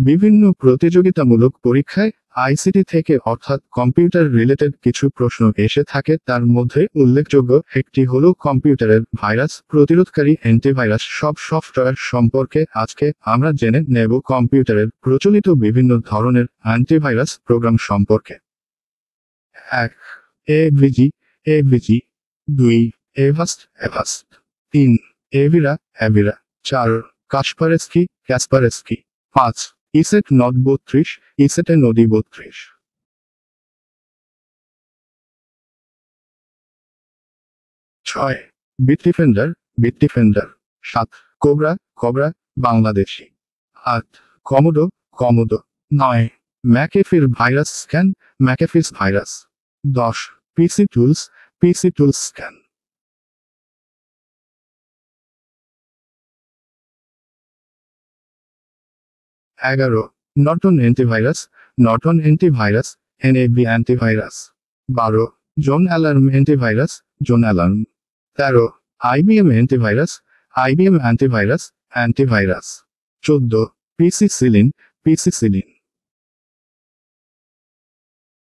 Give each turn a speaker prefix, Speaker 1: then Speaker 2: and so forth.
Speaker 1: বিভিন্ন প্রতিযোগিতামূলক পরীক্ষায় আইসিটি থেকে অর্থাৎ কম্পিউটার রিলেটেড কিছু প্রশ্ন এসে থাকে, তার মধ্যে উল্লেখযোগ্য একটি হলো কম্পিউটারের ভাইরাস প্রতিরোধকারী অ্যান্টিভাইরাস সব সফটওয়্যার সম্পর্কে আজকে আমরা জেনে নেব কম্পিউটারের প্রচলিত বিভিন্ন ধরনের অ্যান্টিভাইরাস প্রোগ্রাম সম্পর্কে। 1. AVG AVG 2. এভাস্ট 3. এভিরা এভিরা 4. কাসপারেস্কি ক্যাসপারেস্কি 5. ইসেট নদ 32 ইসেটে নদী 32। 6. বিটডিফেন্ডার 7. কোবরা বাংলাদেশি 8. কমোডো 9. ম্যাকেফির virus 10. PC tools scan. 11. Norton antivirus NAB antivirus 12. ZoneAlarm antivirus 13. IBM antivirus antivirus 14. PC সিলিন